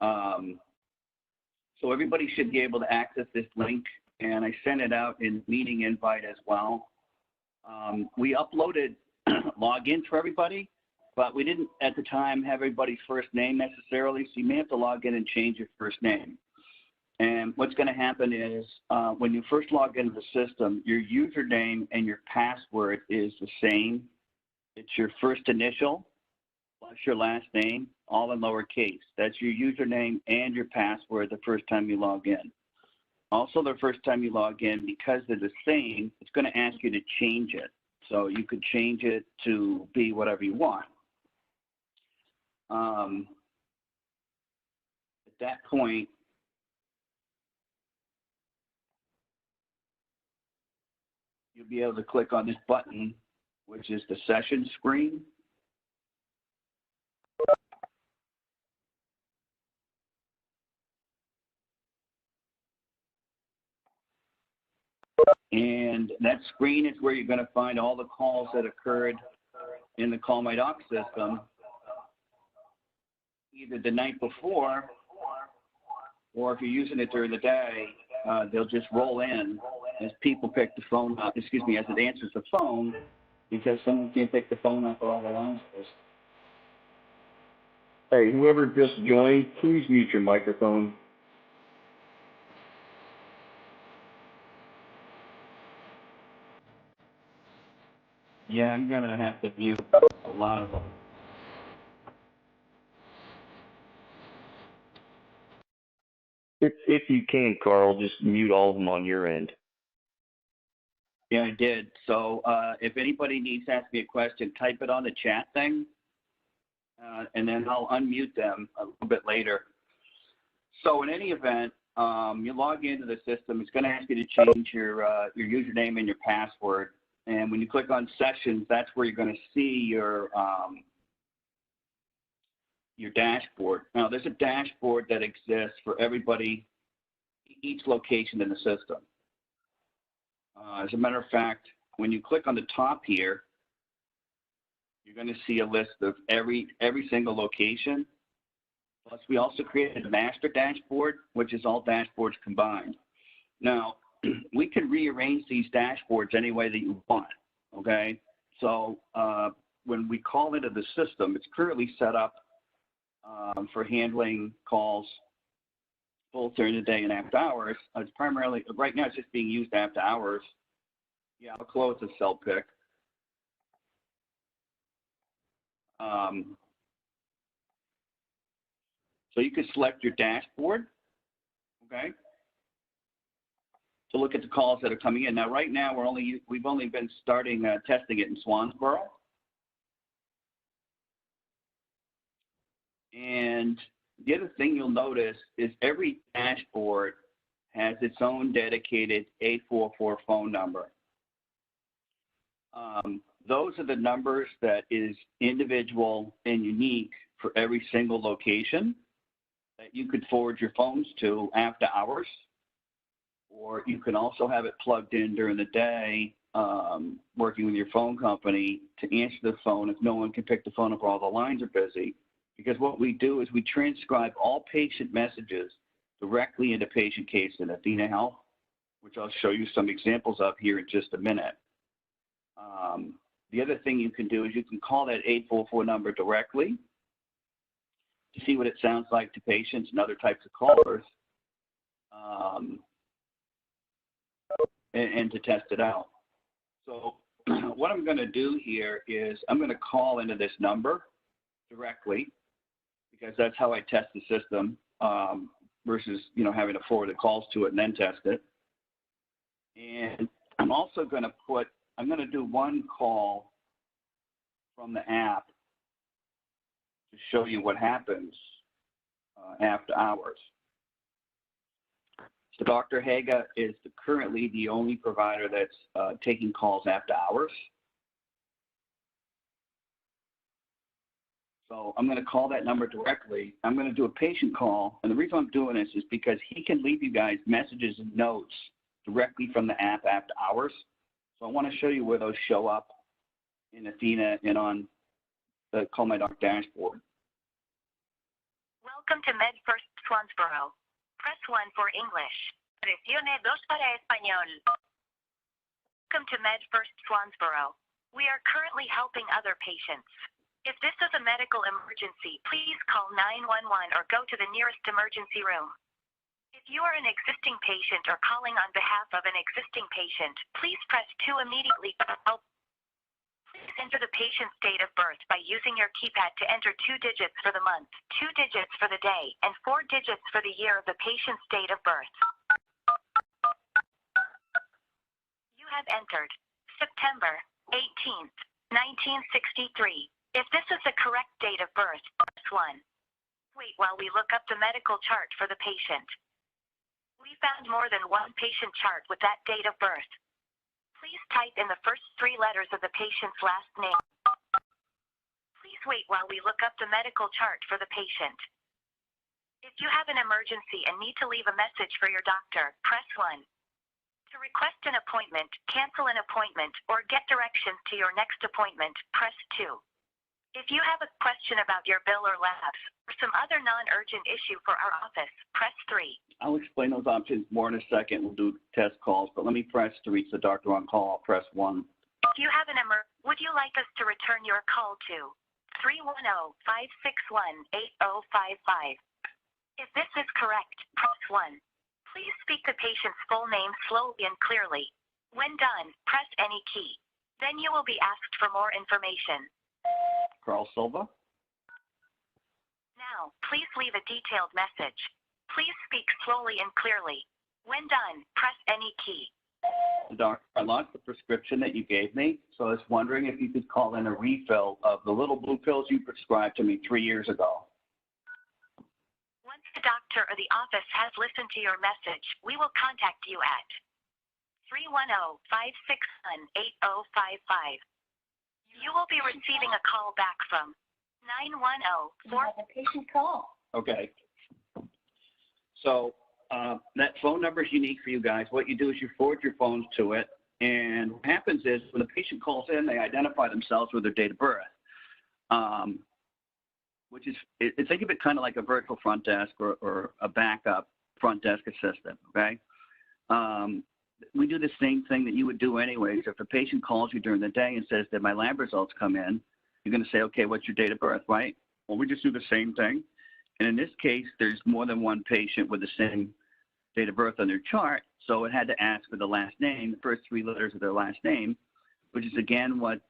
So everybody should be able to access this link, and I sent it out in meeting invite as well. We uploaded logins for everybody, but we didn't at the time have everybody's first name necessarily, so you may have to log in and change your first name. And what's going to happen is when you first log into the system, your username and your password is the same. It's your first initial plus your last name, all in lowercase. That's your username and your password the first time you log in. Also, the first time you log in, because they're the same, it's going to ask you to change it. So you could change it to be whatever you want. At that point, you'll be able to click on this button, which is the session screen. And that screen is where you're going to find all the calls that occurred in the CallMyDoc system, either the night before, or if you're using it during the day, they'll just roll in as people pick the phone up, as it answers the phone, because someone can't pick the phone up or all the lines. Hey, whoever just joined, please mute your microphone. Yeah, I'm going to have to mute a lot of them. If you can, Carl, just mute all of them on your end. Yeah, I did. So if anybody needs to ask me a question, type it on the chat thing, and then I'll unmute them a little bit later. So in any event, you log into the system. It's going to ask you to change your username and your password. And when you click on sessions, that's where you're going to see your dashboard. Now, there's a dashboard that exists for everybody, each location in the system. As a matter of fact, when you click on the top here, you're going to see a list of every single location. Plus, we also created a master dashboard, which is all dashboards combined. Now, we can rearrange these dashboards any way that you want, okay? So when we call into the system, it's currently set up for handling calls both during the day and after hours. It's primarily, right now it's just being used after hours. Yeah, I'll close the cell pick. So you can select your dashboard, okay, to look at the calls that are coming in. Now, right now, we've only been starting testing it in Swansboro. And the other thing you'll notice is every dashboard has its own dedicated 844 phone number. Those are the numbers that is individual and unique for every single location that you could forward your phones to after hours, or you can also have it plugged in during the day, working with your phone company to answer the phone if no one can pick the phone up or all the lines are busy. Because what we do is we transcribe all patient messages directly into patient case in Athena Health, which I'll show you some examples of here in just a minute. The other thing you can do is you can call that 844 number directly to see what it sounds like to patients and other types of callers, and to test it out. So what I'm going to do here is I'm going to call into this number directly, because that's how I test the system, versus having to forward the calls to it and then test it. And I'm also going to I'm going to do one call from the app to show you what happens after hours. So Dr. Haga is currently the only provider that's taking calls after hours. So I'm going to call that number directly. I'm going to do a patient call. And the reason I'm doing this is because he can leave you guys messages and notes directly from the app after hours. So I want to show you where those show up in Athena and on the CallMyDoc dashboard. Welcome to MedFirst Swansboro. Press 1 for English. Presione 2 para español. Welcome to MedFirst Swansboro. We are currently helping other patients. If this is a medical emergency, please call 911 or go to the nearest emergency room. If you are an existing patient or calling on behalf of an existing patient, please press 2 immediately to help. Please enter the patient's date of birth by using your keypad to enter 2 digits for the month, 2 digits for the day, and 4 digits for the year of the patient's date of birth. You have entered September 18th, 1963. If this is the correct date of birth, press 1. Wait while we look up the medical chart for the patient. We found more than one patient chart with that date of birth. Please type in the first 3 letters of the patient's last name. Please wait while we look up the medical chart for the patient. If you have an emergency and need to leave a message for your doctor, press 1. To request an appointment, cancel an appointment, or get directions to your next appointment, press 2. If you have a question about your bill or labs, or some other non-urgent issue for our office, press 3. I'll explain those options more in a second. We'll do test calls, but let me press to reach the doctor on call. I'll press 1. If you have an would you like us to return your call to 310-561-8055? If this is correct, press 1. Please speak the patient's full name slowly and clearly. When done, press any key. Then you will be asked for more information. Carl Silva. Now, please leave a detailed message. Please speak slowly and clearly. When done, press any key. Doctor, I lost the prescription that you gave me, so I was wondering if you could call in a refill of the little blue pills you prescribed to me 3 years ago. Once the doctor or the office has listened to your message, we will contact you at 310-561-8055. You will be receiving a call back from 910-4. You have a patient call. Okay. So that phone number is unique for you guys. What you do is you forward your phones to it, and what happens is when the patient calls in, they identify themselves with their date of birth, which is, think of it kind of like a virtual front desk or a backup front desk assistant, okay? We do the same thing that you would do anyways. If a patient calls you during the day and says that my lab results come in, you're going to say, okay, what's your date of birth, right? Well, we just do the same thing. And in this case, there's more than one patient with the same date of birth on their chart, so it had to ask for the last name, the first 3 letters of their last name, which is, again, what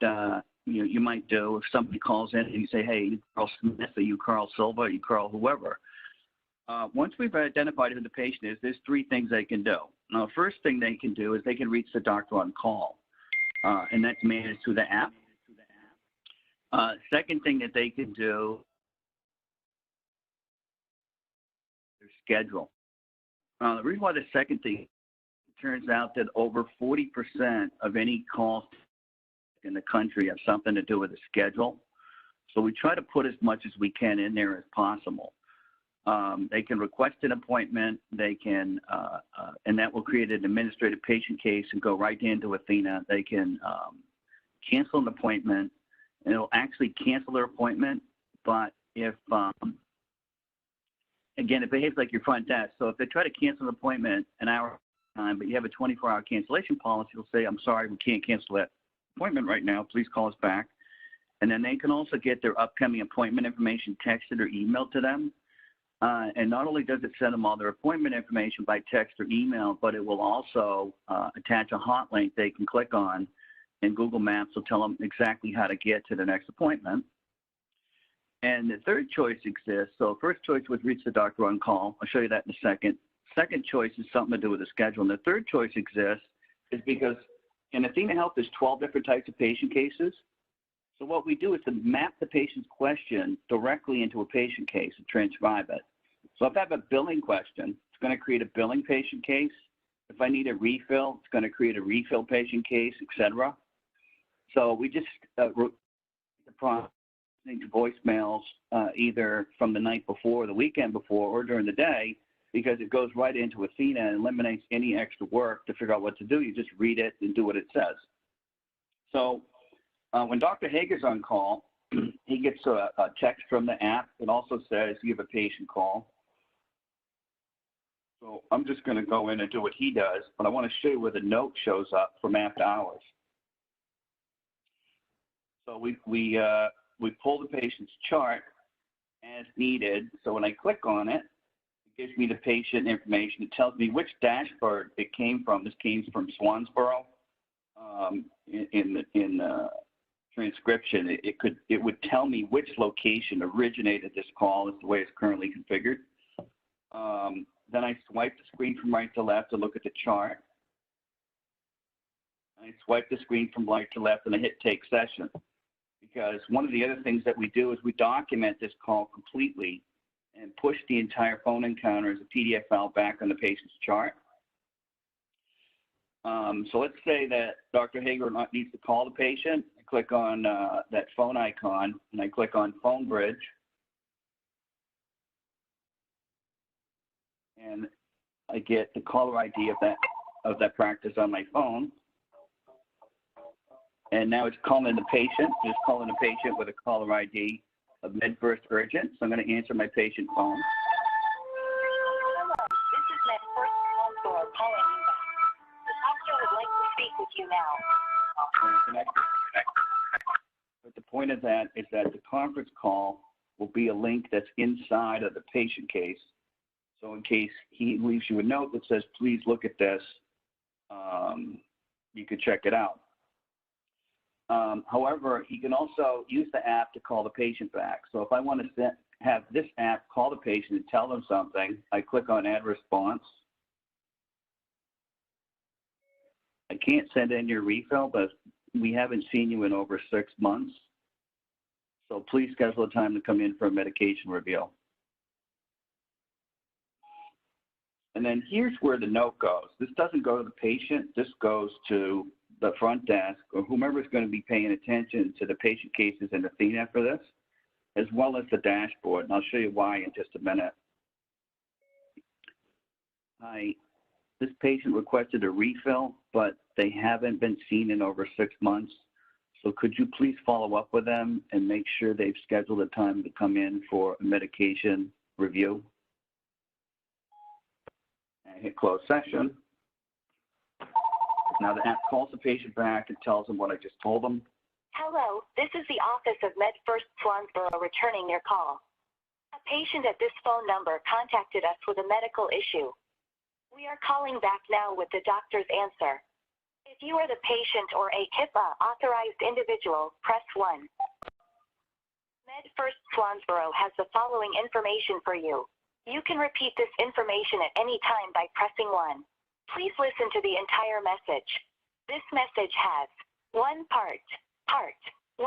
you might do if somebody calls in and you say, hey, you Carl Smith, or you Carl Silva, or you Carl whoever. Once we've identified who the patient is, there's 3 things they can do. Now, the first thing they can do is they can reach the doctor on call, and that's managed through the app. Second thing that they can do is schedule. The reason why the second thing, it turns out that over 40% of any calls in the country have something to do with the schedule. So we try to put as much as we can in there as possible. They can request an appointment. They can, and that will create an administrative patient case and go right into Athena. They can cancel an appointment, and it'll actually cancel their appointment. But if, again, it behaves like your front desk. So if they try to cancel an appointment an hour time, but you have a 24-hour cancellation policy, you'll say, I'm sorry, we can't cancel that appointment right now. Please call us back. And then they can also get their upcoming appointment information texted or emailed to them. And not only does it send them all their appointment information by text or email, but it will also attach a hot link they can click on, and Google Maps will tell them exactly how to get to the next appointment. And the third choice exists. So first choice was reach the doctor on call. I'll show you that in a second. Second choice is something to do with the schedule. And the third choice exists is because in Athena Health, there's 12 different types of patient cases. So what we do is to map the patient's question directly into a patient case and transcribe it. So if I have a billing question, it's going to create a billing patient case. If I need a refill, it's going to create a refill patient case, etc. So we just wrote the prompt to voicemails either from the night before, the weekend before, or during the day, because it goes right into Athena and eliminates any extra work to figure out what to do. You just read it and do what it says. So when Dr. Hager's on call, he gets a text from the app. It also says you have a patient call. So I'm just going to go in and do what he does, but I want to show you where the note shows up from after hours. So we pull the patient's chart as needed. So when I click on it, it gives me the patient information. It tells me which dashboard it came from. This came from Swansboro. In the transcription, it would tell me which location originated this call. Is the way it's currently configured. Then I swipe the screen from right to left to look at the chart. I swipe the screen from right to left and I hit take session. Because one of the other things that we do is we document this call completely and push the entire phone encounter as a PDF file back on the patient's chart. So let's say that Dr. Hager needs to call the patient. I click on that phone icon and I click on Phone Bridge. And I get the caller ID of that practice on my phone. And now it's calling the patient, just calling the patient with a caller ID of MedFirst Urgent. So I'm going to answer my patient phone. Hello, this is MedFirst Swansboro calling you back. The doctor would like to speak with you now. But the point of that is that the conference call will be a link that's inside of the patient case. So in case he leaves you a note that says, please look at this, you could check it out. However, he can also use the app to call the patient back. So if I want to have this app call the patient and tell them something, I click on Add Response. I can't send in your refill, but we haven't seen you in over 6 months. So please schedule a time to come in for a medication review. And then here's where the note goes. This doesn't go to the patient. This goes to the front desk or whomever is going to be paying attention to the patient cases in Athena for this, as well as the dashboard. And I'll show you why in just a minute. This patient requested a refill, but they haven't been seen in over 6 months. So could you please follow up with them and make sure they've scheduled a time to come in for a medication review? And hit close session. Now the app calls the patient back and tells them what I just told them. Hello, this is the office of MedFirst Swansboro returning your call. A patient at this phone number contacted us with a medical issue. We are calling back now with the doctor's answer. If you are the patient or a HIPAA-authorized individual, press 1. MedFirst Swansboro has the following information for you. You can repeat this information at any time by pressing 1. Please listen to the entire message. This message has 1 part. Part 1.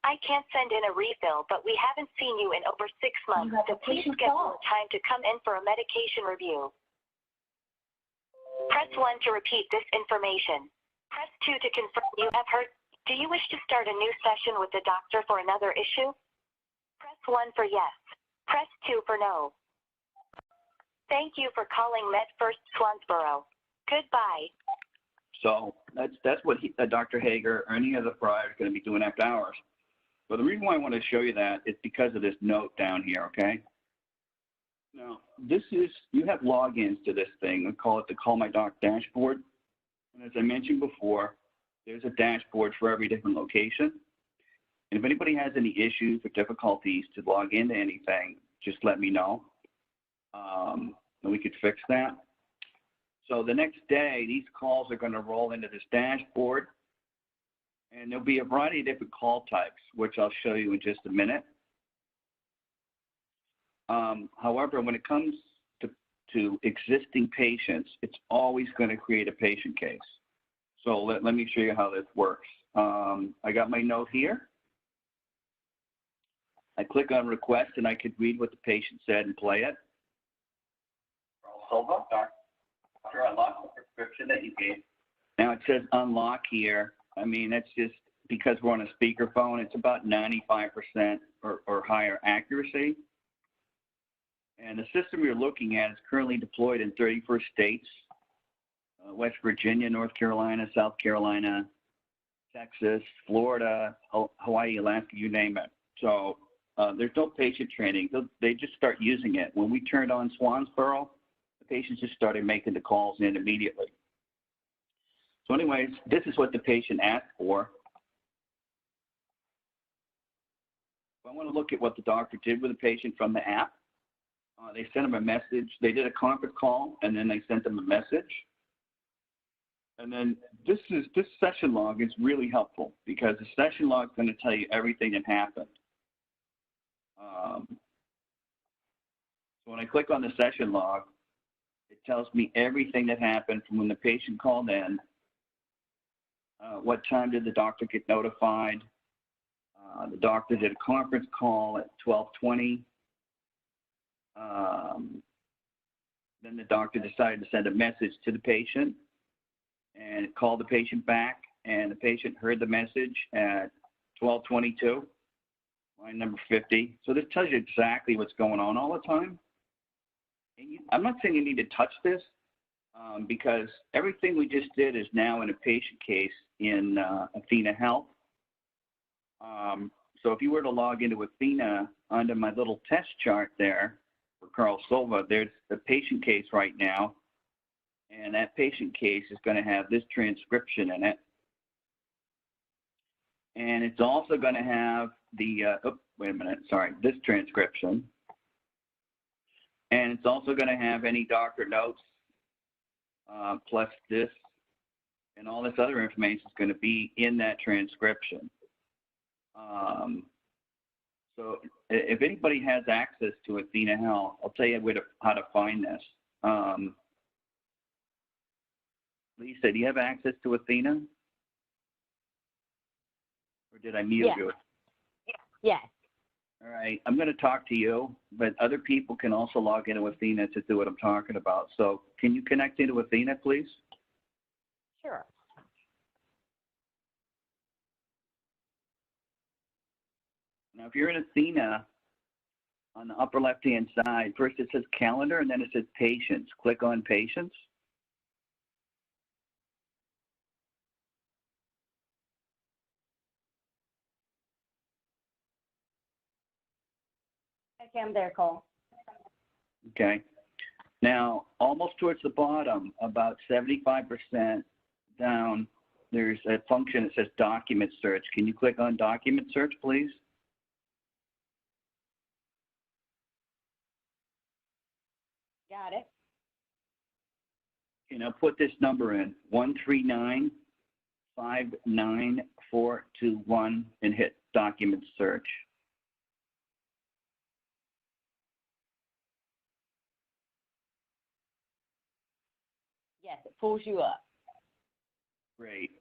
I can't send in a refill, but we haven't seen you in over 6 months, so please schedule a time to come in for a medication review. Press 1 to repeat this information. Press 2 to confirm you have heard. Do you wish to start a new session with the doctor for another issue? Press 1 for yes. Press 2 for no. Thank you for calling MedFirst Swansboro. Goodbye. So that's what Dr. Hager or any other provider is going to be doing after hours. But the reason why I want to show you that is because of this note down here, okay? Now, you have logins to this thing. We call it the CallMyDoc dashboard. And as I mentioned before, there's a dashboard for every different location. And if anybody has any issues or difficulties to log into anything, just let me know. And we could fix that. So the next day, these calls are going to roll into this dashboard. And there'll be a variety of different call types, which I'll show you in just a minute. However, when it comes to existing patients, it's always going to create a patient case. So let me show you how this works. I got my note here. I click on request and I could read what the patient said and play it. Silva, Doctor, unlock the prescription that you gave. Now it says unlock here. I mean, that's just because we're on a speakerphone, it's about 95% or higher accuracy. And the system you're looking at is currently deployed in 31 states, West Virginia, North Carolina, South Carolina, Texas, Florida, Hawaii, Alaska, you name it. So there's no patient training. They just start using it. When we turned on Swansboro, the patients just started making the calls in immediately. So anyways, this is what the patient asked for. I want to look at what the doctor did with the patient from the app. They sent him a message. They did a conference call, and then they sent him a message. And then this session log is really helpful because the session log is going to tell you everything that happened. So when I click on the session log, it tells me everything that happened from when the patient called in, what time did the doctor get notified. The doctor did a conference call at 12:20. Then the doctor decided to send a message to the patient and called the patient back, and the patient heard the message at 12:22, line number 50. So this tells you exactly what's going on all the time. And I'm not saying you need to touch this because everything we just did is now in a patient case in Athena Health. So if you were to log into Athena under my little test chart there for Carl Silva, there's the patient case right now. And that patient case is going to have this transcription in it. And it's also going to have the, this transcription. And it's also going to have any doctor notes, plus this, and all this other information is going to be in that transcription. So if anybody has access to Athena Health, I'll tell you how to find this. Lisa, do you have access to Athena? Or did I mute you? Yes. All right, I'm going to talk to you, but other people can also log into Athena to do what I'm talking about. So can you connect into Athena, please? Sure. Now, if you're in Athena, on the upper left-hand side, first it says calendar, and then it says patients. Click on patients. Okay, I'm there, Cole. Okay. Now, almost towards the bottom, about 75% down, there's a function that says document search. Can you click on document search, please? Got it. Okay, now put this number in, 139-59421, and hit document search. Yes, it pulls you up. Great.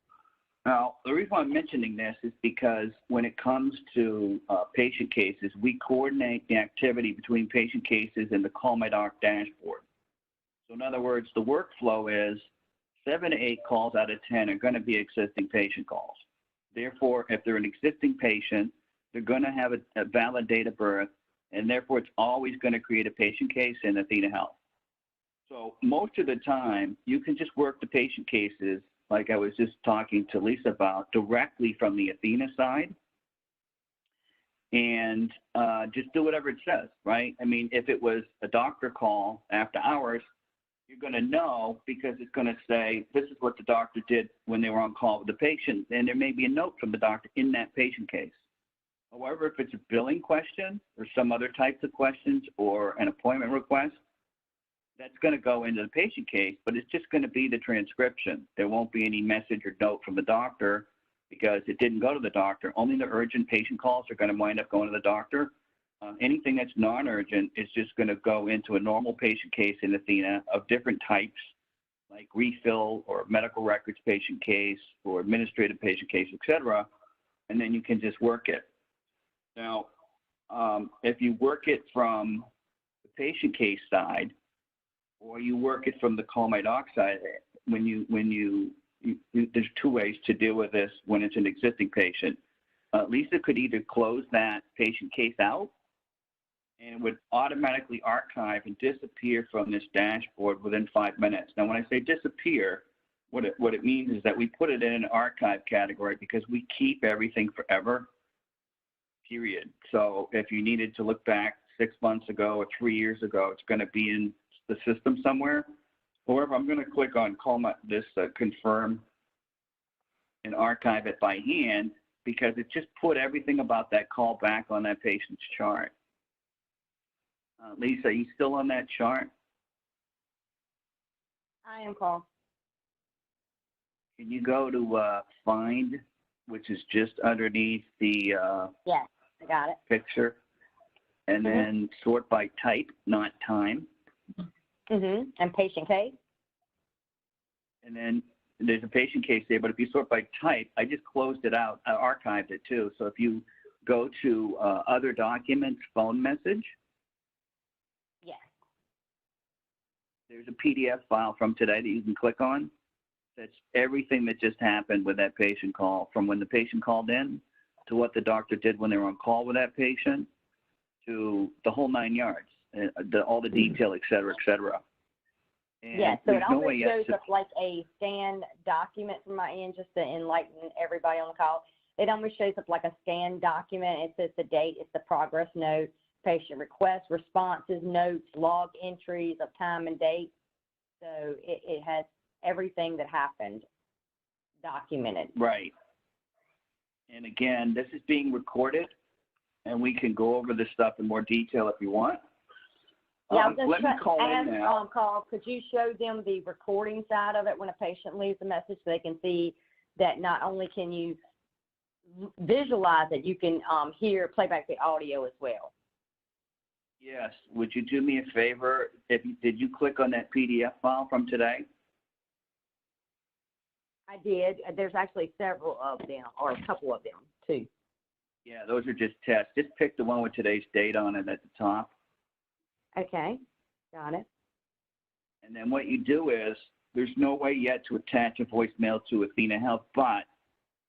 Now, the reason why I'm mentioning this is because when it comes to patient cases, we coordinate the activity between patient cases and the CallMyDoc dashboard. So in other words, the workflow is 7 to 8 calls out of 10 are going to be existing patient calls. Therefore, if they're an existing patient, they're going to have a valid date of birth, and therefore it's always going to create a patient case in Athena Health. So most of the time, you can just work the patient cases, like I was just talking to Lisa about, directly from the Athena side, and just do whatever it says, right? I mean, if it was a doctor call after hours, you're going to know because it's going to say, this is what the doctor did when they were on call with the patient, and there may be a note from the doctor in that patient case. However, if it's a billing question or some other types of questions or an appointment request, that's going to go into the patient case, but it's just going to be the transcription. There won't be any message or note from the doctor because it didn't go to the doctor. Only the urgent patient calls are going to wind up going to the doctor. Anything that's non-urgent is just going to go into a normal patient case in Athena of different types, like refill or medical records patient case or administrative patient case, etc. And then you can just work it. Now, if you work it from the patient case side, or you work it from the CallMyDoc side, there's two ways to deal with this when it's an existing patient. Lisa could either close that patient case out, and it would automatically archive and disappear from this dashboard within 5 minutes. Now, when I say disappear, what it means is that we put it in an archive category because we keep everything forever. period. So if you needed to look back 6 months ago or 3 years ago, it's going to be in the system somewhere. However, I'm going to click on confirm and archive it by hand because it just put everything about that call back on that patient's chart. Lisa, are you still on that chart? I am, Carl. Can you go to find, which is just underneath the Yes, I got it. picture, and then sort by type, not time. And patient case? And then there's a patient case there, but if you sort by type, I just closed it out. I archived it too. So if you go to other documents, phone message, Yes. there's a PDF file from today that you can click on. That's everything that just happened with that patient call, from when the patient called in to what the doctor did when they were on call with that patient to the whole 9 yards, all the detail, et cetera, et cetera. And Yes, so it there's no way always yet shows to, up like a scanned document from my end, just to enlighten everybody on the call. It almost shows up like a scanned document. It says the date, it's the progress note, patient requests, responses, notes, log entries of time and date. So it has everything that happened documented. right. And again, this is being recorded, and we can go over this stuff in more detail if you want. Yeah, I was Let me call in now. Carl, could you show them the recording side of it when a patient leaves a message so they can see that not only can you visualize it, you can play back the audio as well? Yes. Would you do me a favor? Did you click on that PDF file from today? I did. There's actually several of them, or a couple of them, too. Yeah, those are just tests. Just pick the one with today's date on it at the top. Okay, got it. And then what you do is, there's no way yet to attach a voicemail to Athena Health, but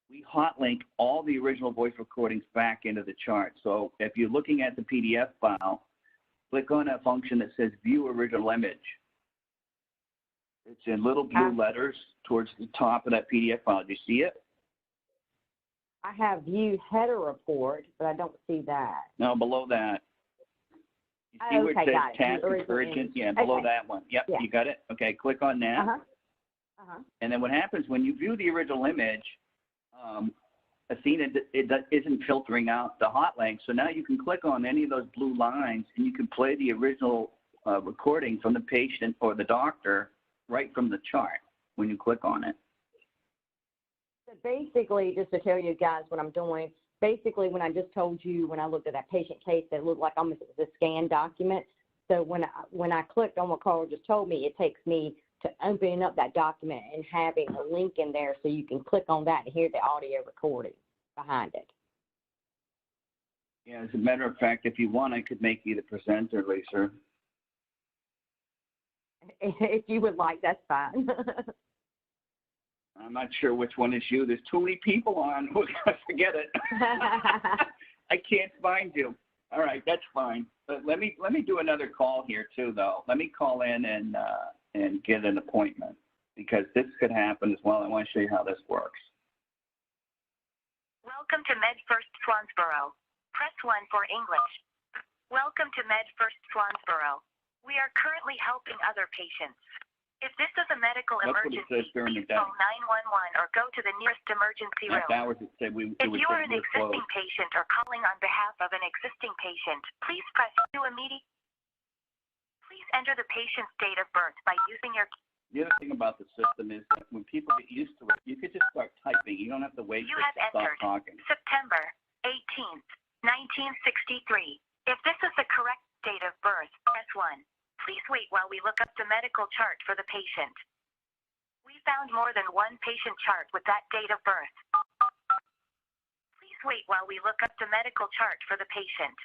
we hotlink all the original voice recordings back into the chart. So if you're looking at the PDF file, click on a function that says View Original Image. It's in little blue letters towards the top of that PDF file. Do you see it? I have View Header Report, but I don't see that. No, below that. You see where it says got it. Task The original Urgent? image. Yeah, below Okay. that one. Yep, Yeah. you got it? Okay, click on that. And then what happens when you view the original image, Athena isn't filtering out the hot link. So now you can click on any of those blue lines and you can play the original recording from the patient or the doctor right from the chart when you click on it. So basically, just to tell you guys what I'm doing, basically when I just told you, when I looked at that patient case, that looked like almost a scanned document. So when I clicked on what Carl just told me, it takes me to opening up that document and having a link in there so you can click on that and hear the audio recording behind it. Yeah, as a matter of fact, if you want, I could make you the presenter, Lisa. If you would like, that's fine. I'm not sure which one is you. There's too many people on. Forget it. I can't find you. All right, that's fine. But let me do another call here too, though. Let me call in and get an appointment because this could happen as well. I want to show you how this works. Welcome to MedFirst Swansboro. Press 1 for English. Welcome to MedFirst Swansboro. We are currently helping other patients. If this is a medical That's what it emergency, says during the please day. call 911 or go to the nearest emergency room. After hours, it said If you are an existing patient or calling on behalf of an existing patient, please press 2 immediately. Please enter the patient's date of birth by using your... The other thing about the system is that when people get used to it, you could just start typing. You don't have to wait You for it have to stop entered talking. September 18th, 1963. If this is the correct date of birth, press 1. Please wait while we look up the medical chart for the patient. We found more than one patient chart with that date of birth. Please wait while we look up the medical chart for the patient.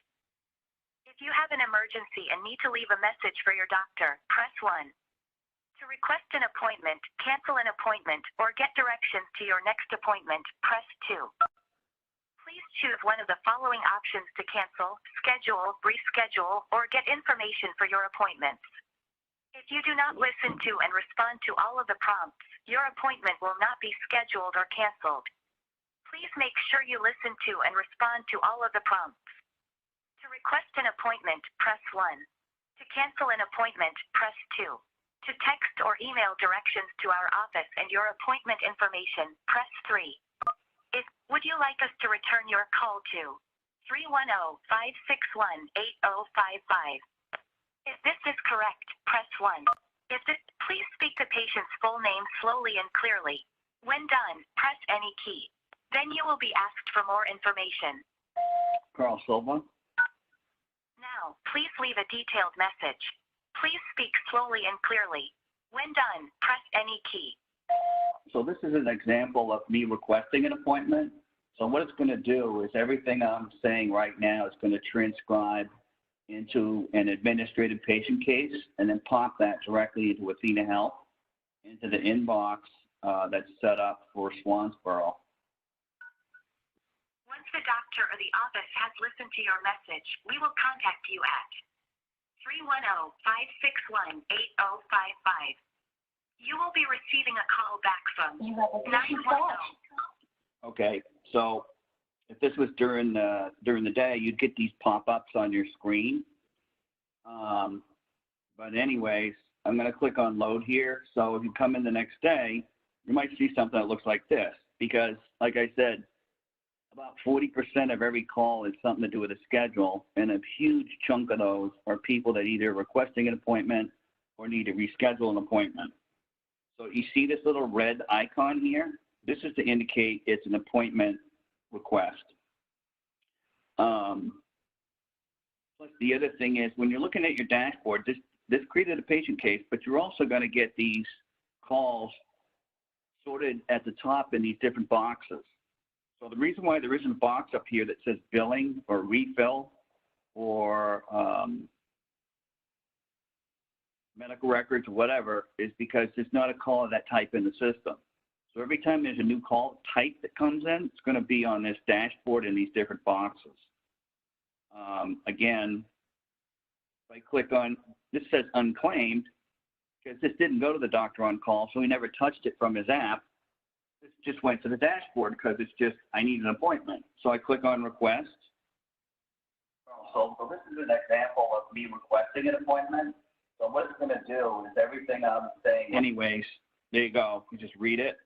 If you have an emergency and need to leave a message for your doctor, press 1. To request an appointment, cancel an appointment, or get directions to your next appointment, press 2. Please choose one of the following options to cancel, schedule, reschedule, or get information for your appointments. If you do not listen to and respond to all of the prompts, your appointment will not be scheduled or canceled. Please make sure you listen to and respond to all of the prompts. To request an appointment, press 1. To cancel an appointment, press 2. To text or email directions to our office and your appointment information, press 3. Would you like us to return your call to 310-561-8055? If this is correct, press 1. Please speak the patient's full name slowly and clearly. When done, press any key. Then you will be asked for more information. Carl Silva. Now, please leave a detailed message. Please speak slowly and clearly. When done, press any key. So this is an example of me requesting an appointment. So what it's going to do is everything I'm saying right now is going to transcribe into an administrative patient case and then pop that directly into Athena Health, into the inbox that's set up for Swansboro. Once the doctor or the office has listened to your message, we will contact you at 310-561-8055. You will be receiving a call back from You have a patient call. 910. Okay, so if this was during the day, you'd get these pop-ups on your screen. But anyways, I'm going to click on load here. So if you come in the next day, you might see something that looks like this, because like I said, about 40% of every call is something to do with a schedule, and a huge chunk of those are people that either are requesting an appointment or need to reschedule an appointment. So you see this little red icon here? This is to indicate it's an appointment request. Plus the other thing is, when you're looking at your dashboard, this created a patient case, but you're also going to get these calls sorted at the top in these different boxes. So the reason why there isn't a box up here that says billing or refill or medical records or whatever is because there's not a call of that type in the system. So every time there's a new call type that comes in, it's going to be on this dashboard in these different boxes. Again, if I click on, this says unclaimed, because this didn't go to the doctor on call, so he never touched it from his app. This just went to the dashboard because it's just, I need an appointment. So I click on request. So this is an example of me requesting an appointment. So what it's going to do is everything I'm saying anyways, there you go. You just read it.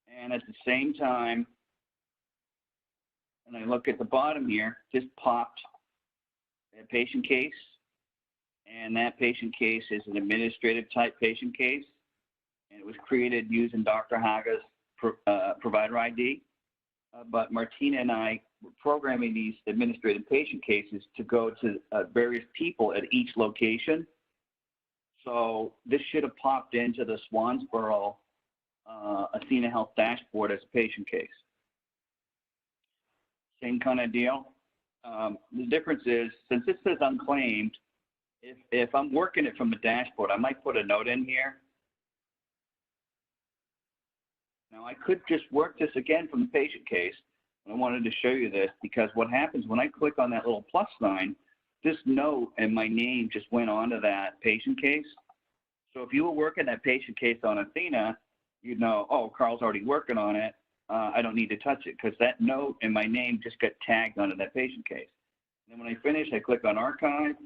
And at the same time, when I look at the bottom here, just popped a patient case. And that patient case is an administrative type patient case. And it was created using Dr. Haga's provider ID. But Martina and I were programming these administrative patient cases to go to various people at each location. So this should have popped into the Swansboro Athena Health dashboard as a patient case. Same kind of deal. The difference is, since it says unclaimed, if I'm working it from the dashboard, I might put a note in here. Now, I could just work this again from the patient case. I wanted to show you this because what happens when I click on that little plus sign, this note and my name just went onto that patient case. So if you were working that patient case on Athena, you'd know, oh, Carl's already working on it. I don't need to touch it because that note and my name just got tagged onto that patient case. And then when I finish, I click on archive.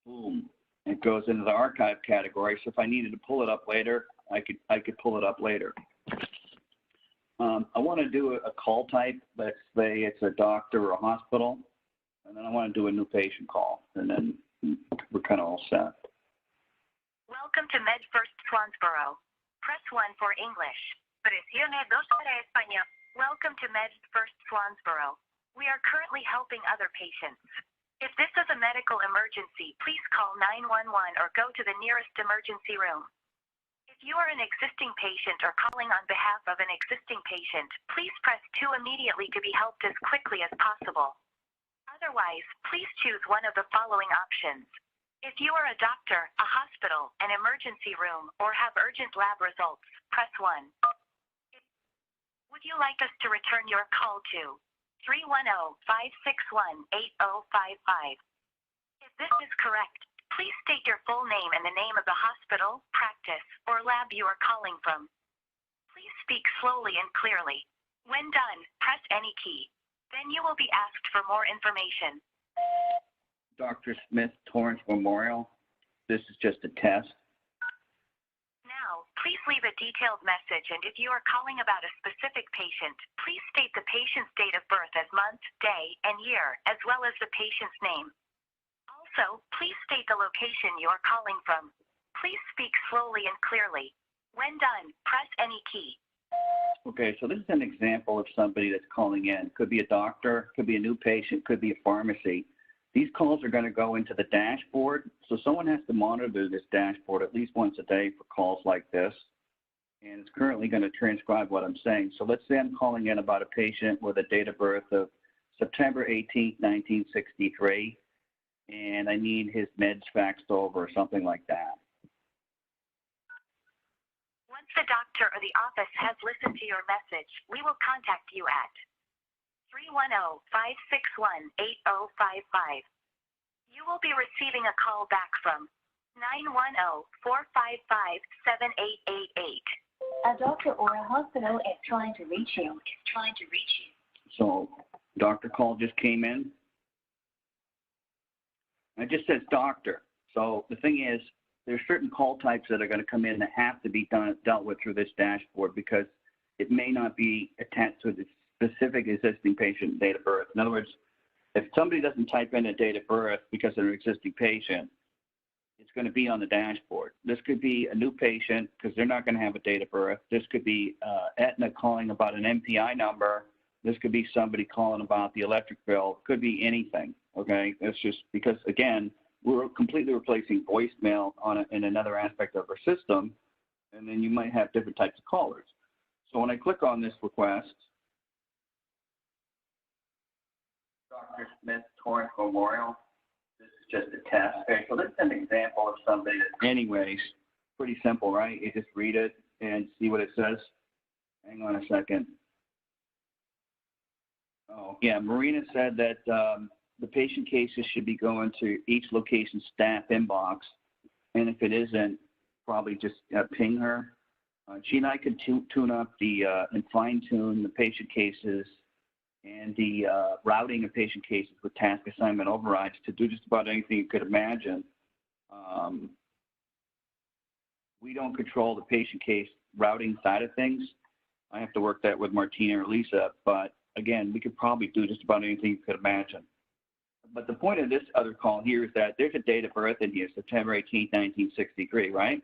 Boom. It goes into the archive category. So if I needed to pull it up later, I could pull it up later. I want to do a call type. Let's say it's a doctor or a hospital. And then I want to do a new patient call. And then we're kind of all set. Welcome to MedFirst Swansboro. Press 1 for English. Presione 2 para español. Welcome to MedFirst Swansboro. We are currently helping other patients. If this is a medical emergency, please call 911 or go to the nearest emergency room. If you are an existing patient or calling on behalf of an existing patient, please press 2 immediately to be helped as quickly as possible. Otherwise, please choose one of the following options. If you are a doctor, a hospital, an emergency room, or have urgent lab results, press 1. Would you like us to return your call to 310-561-8055? If this is correct, please state your full name and the name of the hospital, practice, or lab you are calling from. Please speak slowly and clearly. When done, press any key. Then you will be asked for more information. Dr. Smith, Torrance Memorial. This is just a test. Now, please leave a detailed message, and if you are calling about a specific patient, please state the patient's date of birth as month, day, and year, as well as the patient's name. Also, please state the location you are calling from. Please speak slowly and clearly. When done, press any key. Okay, so this is an example of somebody that's calling in. Could be a doctor, could be a new patient, could be a pharmacy. These calls are going to go into the dashboard, so someone has to monitor this dashboard at least once a day for calls like this, and it's currently going to transcribe what I'm saying. So let's say I'm calling in about a patient with a date of birth of September 18th, 1963, and I need his meds faxed over or something like that. Once the doctor or the office has listened to your message, we will contact you at 310-561-8055. You will be receiving a call back from 910-455-7888. A doctor or a hospital is trying to reach you. So doctor call just came in. It just says doctor. So the thing is, there's certain call types that are going to come in that have to be dealt with through this dashboard because it may not be attached to the specific existing patient date of birth. In other words, if somebody doesn't type in a date of birth because they're an existing patient, it's going to be on the dashboard. This could be a new patient because they're not going to have a date of birth. This could be Aetna calling about an MPI number. This could be somebody calling about the electric bill. It could be anything, okay? It's just because, again, we're completely replacing voicemail in another aspect of our system, and then you might have different types of callers. So when I click on this request, Dr. Smith, Torrance Memorial, this is just a test. Okay, so this is an example of somebody that, anyways, pretty simple, right? You just read it and see what it says. Hang on a second. Oh, yeah, Marina said that the patient cases should be going to each location staff inbox, and if it isn't, probably just ping her. She and I could tune up and fine-tune the patient cases and the routing of patient cases with task assignment overrides to do just about anything you could imagine. We don't control the patient case routing side of things. I have to work that with Martina or Lisa, but again, we could probably do just about anything you could imagine. But the point of this other call here is that there's a date of birth in here, September 18th, 1963, right?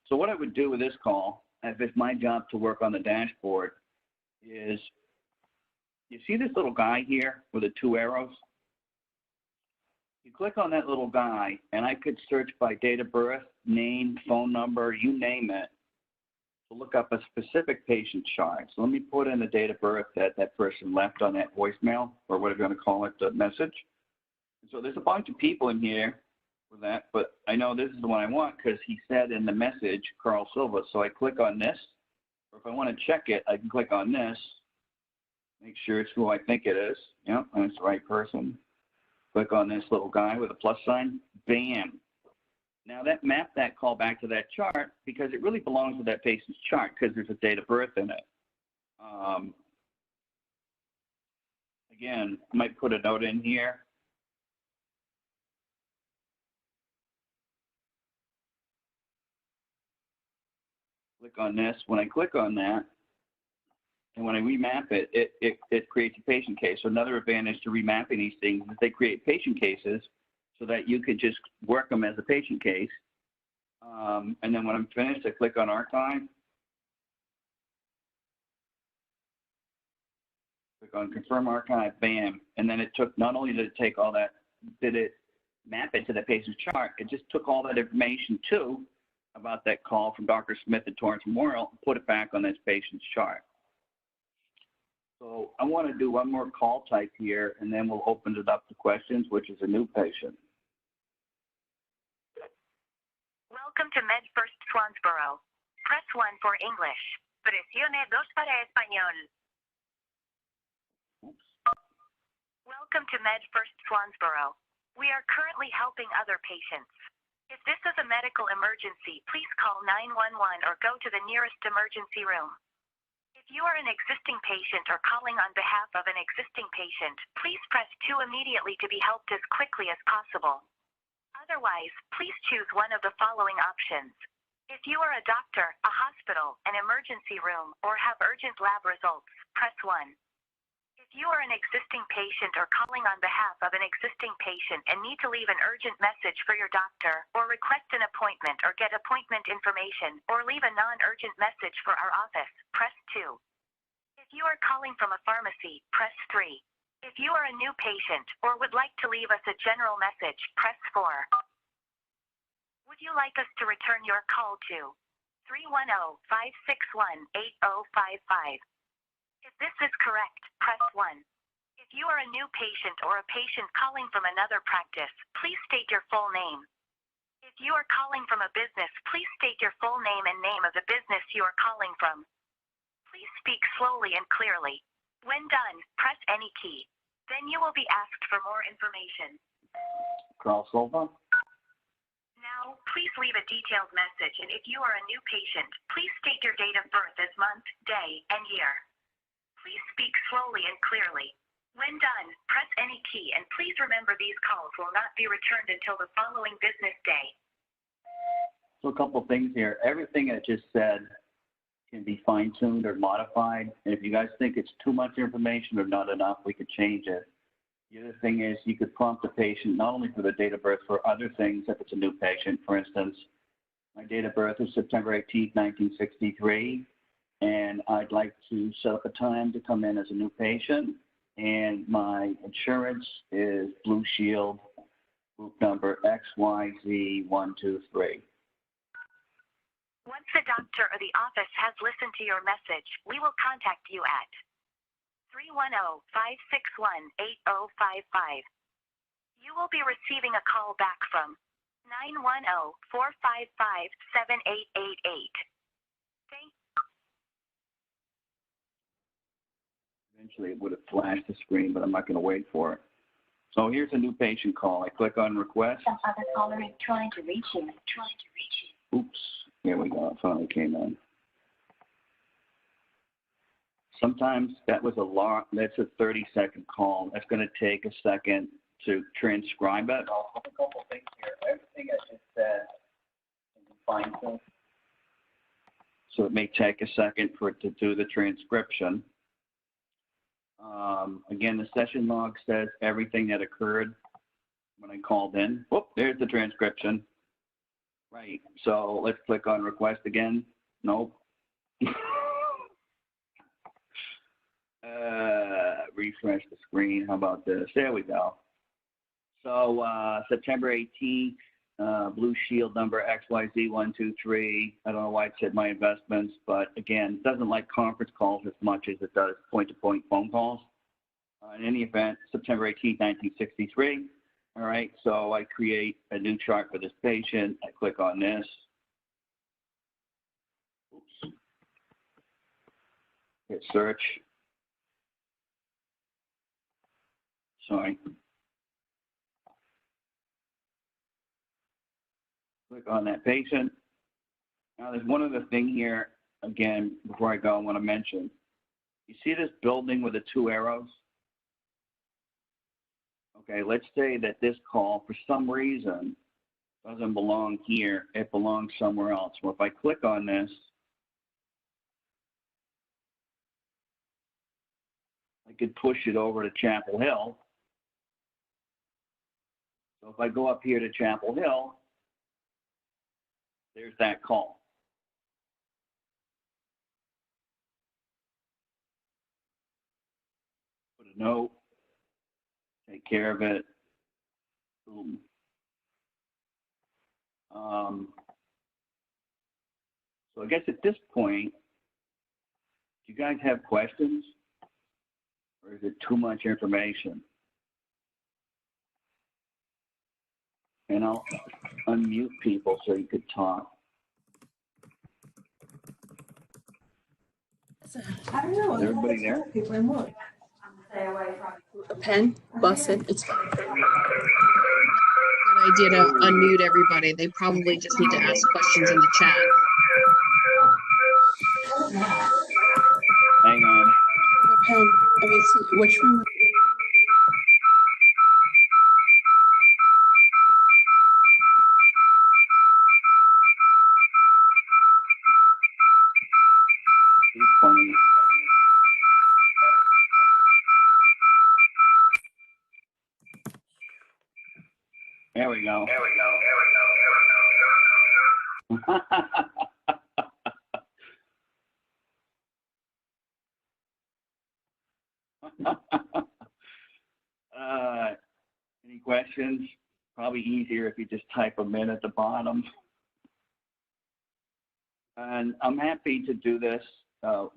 So what I would do with this call, if it's my job to work on the dashboard, is you see this little guy here with the two arrows? You click on that little guy, and I could search by date of birth, name, phone number, you name it, to look up a specific patient chart. So let me put in the date of birth that that person left on that voicemail, or whatever you're going to call it, the message. So there's a bunch of people in here for that, but I know this is the one I want because he said in the message, Carl Silva. So I click on this, or if I want to check it, I can click on this, make sure it's who I think it is. Yep, that's the right person. Click on this little guy with a plus sign, bam. Now that mapped that call back to that chart because it really belongs to that patient's chart because there's a date of birth in it. Again, I might put a note in here. Click on this. When I click on that, and when I remap it, it creates a patient case. So another advantage to remapping these things is they create patient cases so that you could just work them as a patient case. And then when I'm finished, I click on archive. Click on confirm archive, bam. And then it took, not only did it take all that, did it map it to the patient's chart, it just took all that information too about that call from Dr. Smith at Torrance Memorial and put it back on this patient's chart. So I want to do one more call type here, and then we'll open it up to questions, which is a new patient. Welcome to MedFirst Swansboro. Press 1 for English. Presione 2 para español. Oops. Welcome to MedFirst Swansboro. We are currently helping other patients. If this is a medical emergency, please call 911 or go to the nearest emergency room. If you are an existing patient or calling on behalf of an existing patient, please press 2 immediately to be helped as quickly as possible. Otherwise, please choose one of the following options. If you are a doctor, a hospital, an emergency room, or have urgent lab results, press 1. If you are an existing patient or calling on behalf of an existing patient and need to leave an urgent message for your doctor, or request an appointment or get appointment information, or leave a non-urgent message for our office, press 2. If you are calling from a pharmacy, press 3. If you are a new patient or would like to leave us a general message, press 4. Would you like us to return your call to 310-561-8055? If this is correct, press 1. If you are a new patient or a patient calling from another practice, please state your full name. If you are calling from a business, please state your full name and name of the business you are calling from. Please speak slowly and clearly. When done, press any key. Then you will be asked for more information. Carl Silva. Now, please leave a detailed message, and if you are a new patient, please state your date of birth as month, day, and year. Please speak slowly and clearly. When done, press any key, and please remember these calls will not be returned until the following business day. So a couple of things here. Everything I just said can be fine-tuned or modified. And if you guys think it's too much information or not enough, we could change it. The other thing is you could prompt the patient not only for the date of birth, for other things if it's a new patient. For instance, my date of birth is September 18th, 1963. And I'd like to set up a time to come in as a new patient. And my insurance is Blue Shield, group number XYZ123. Once the doctor or the office has listened to your message, we will contact you at 310-561-8055. You will be receiving a call back from 910-455-7888. Thank Eventually it would have flashed the screen, but I'm not going to wait for it. So here's a new patient call. I click on request. Some other caller is trying to reach you. Oops, here we go. It finally came in. Sometimes that was a lot. That's a 30-second call. That's going to take a second to transcribe it. I'll have a couple of things here. Everything I just said can be fine-tuned. So it may take a second for it to do the transcription. Again, the session log says everything that occurred when I called in. Whoop, there's the transcription. Right, so let's click on request again. Nope. Refresh the screen. How about this? There we go. So September 18th, Blue Shield number XYZ123. I don't know why it said my investments, but again, it doesn't like conference calls as much as it does point-to-point phone calls. In any event, September 18th, 1963. All right, so I create a new chart for this patient. I click on this. Oops. Hit search. Sorry. Click on that patient. Now there's one other thing here, again, before I go, I want to mention. You see this building with the 2 arrows? Okay, let's say that this call, for some reason, doesn't belong here. It belongs somewhere else. Well, if I click on this, I could push it over to Chapel Hill. So if I go up here to Chapel Hill, there's that call. Put a note, take care of it, boom. So I guess at this point, do you guys have questions? Or is it too much information? And I'll unmute people so you could talk. I don't know. Is everybody there? People in work. A pen? Busted. It's fine. idea to unmute everybody. They probably just need to ask questions in the chat. Hang on. Which one? He's funny. There we go. Any questions? Probably easier if you just type them in at the bottom. And I'm happy to do this,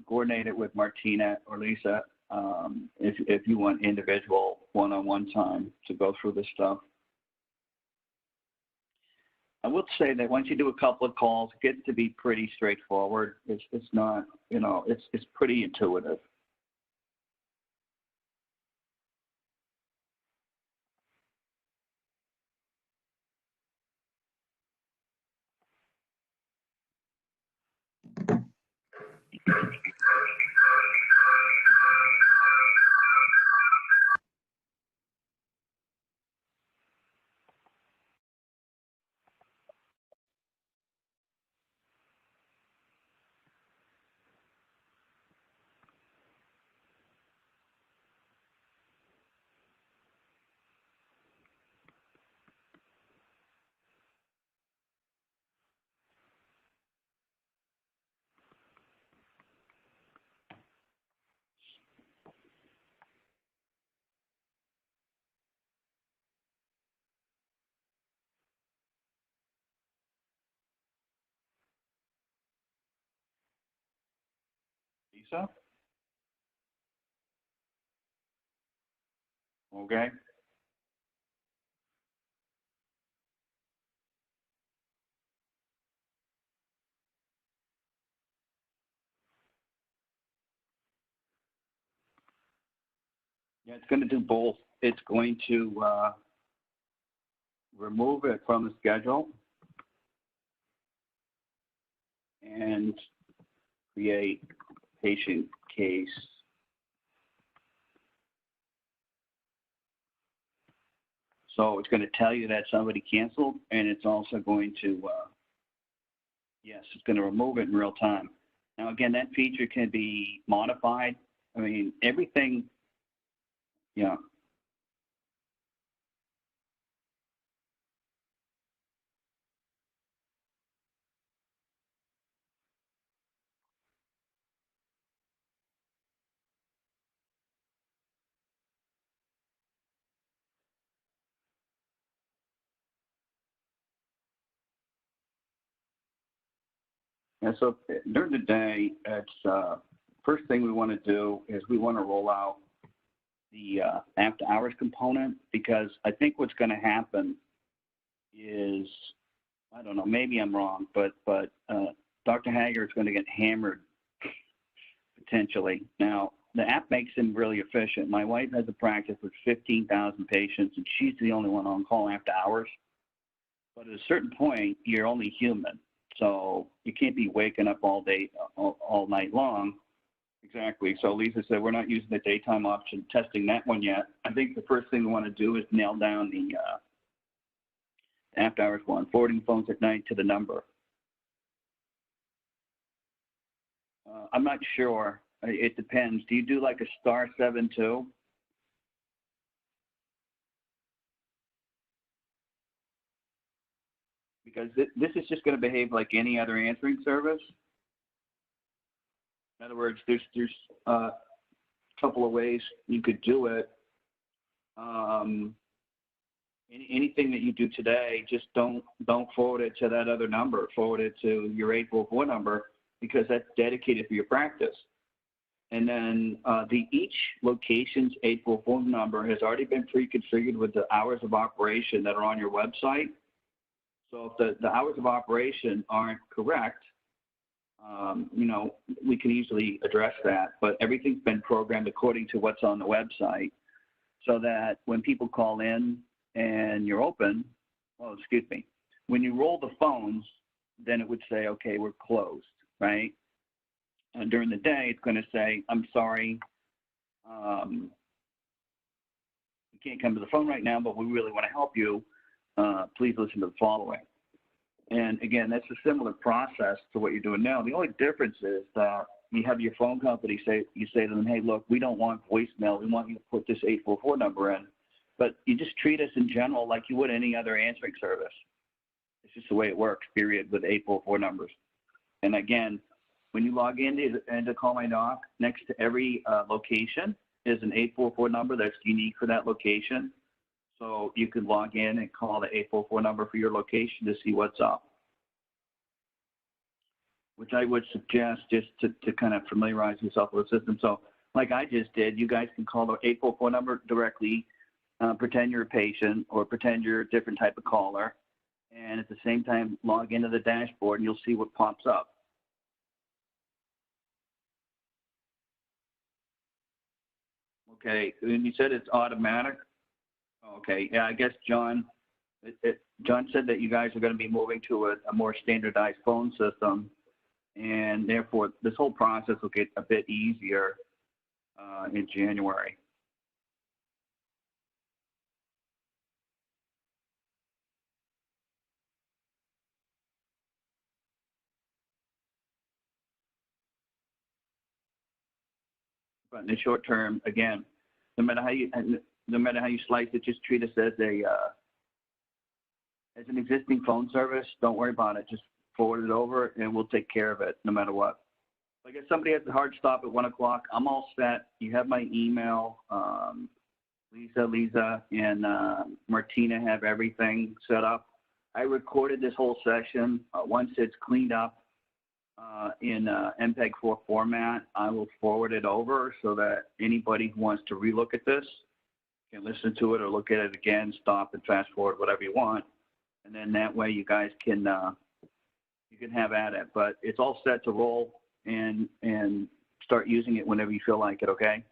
coordinate it with Martina or Lisa, if you want individual one-on-one time to go through this stuff. I will say that once you do a couple of calls, it gets to be pretty straightforward. It's not, you know, it's pretty intuitive. Lisa? Okay. Yeah, it's going to do both. It's going to remove it from the schedule and create patient case. So it's going to tell you that somebody canceled, and it's also going to, yes, it's going to remove it in real time. Now, again, that feature can be modified. I mean, everything, yeah. And so during the day, it's first thing we want to do is we want to roll out the after hours component, because I think what's going to happen is, I don't know, maybe I'm wrong, but Dr. Hager is going to get hammered potentially. Now, the app makes him really efficient. My wife has a practice with 15,000 patients, and she's the only one on call after hours. But at a certain point, you're only human. So you can't be waking up all day, all night long. Exactly. So Lisa said, we're not using the daytime option, testing that one yet. I think the first thing we want to do is nail down the after hours one, forwarding phones at night to the number. I'm not sure. It depends. Do you do like a *72? Because this is just going to behave like any other answering service. In other words, there's a couple of ways you could do it. Anything that you do today, just don't forward it to that other number. Forward it to your 844 number, because that's dedicated for your practice. And then each location's 844 number has already been pre-configured with the hours of operation that are on your website. So if the hours of operation aren't correct, you know, we can easily address that. But everything's been programmed according to what's on the website, so that when people call in and you're open, well, excuse me, when you roll the phones, then it would say, okay, we're closed, right? And during the day, it's going to say, I'm sorry, you can't come to the phone right now, but we really want to help you. Please listen to the following. And again, that's a similar process to what you're doing now. The only difference is that you have your phone company you say to them, hey, look, we don't want voicemail. We want you to put this 844 number in. But you just treat us in general like you would any other answering service. It's just the way it works, period, with 844 numbers. And again, when you log into CallMyDoc, next to every location is an 844 number that's unique for that location. So you can log in and call the 844 number for your location to see what's up, which I would suggest just to kind of familiarize yourself with the system. So like I just did, you guys can call the 844 number directly, pretend you're a patient or pretend you're a different type of caller, and at the same time log into the dashboard and you'll see what pops up. Okay, and you said it's automatic? Okay, yeah, I guess John said that you guys are going to be moving to a more standardized phone system, and therefore this whole process will get a bit easier in January. But in the short term, again, no matter how you slice it, just treat us as an existing phone service. Don't worry about it. Just forward it over, and we'll take care of it no matter what. Like if somebody has a hard stop at 1 o'clock, I'm all set. You have my email. Lisa, and Martina have everything set up. I recorded this whole session. Once it's cleaned up in MPEG-4 format, I will forward it over so that anybody who wants to relook at this can listen to it or look at it again, stop and fast forward, whatever you want. And then that way you guys can have at it. But it's all set to roll and start using it whenever you feel like it, okay?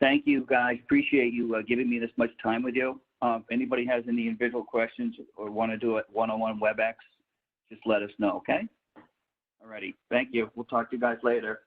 Thank you, guys. Appreciate you giving me this much time with you. If anybody has any individual questions or want to do it one-on-one WebEx, just let us know, okay? All righty. Thank you. We'll talk to you guys later.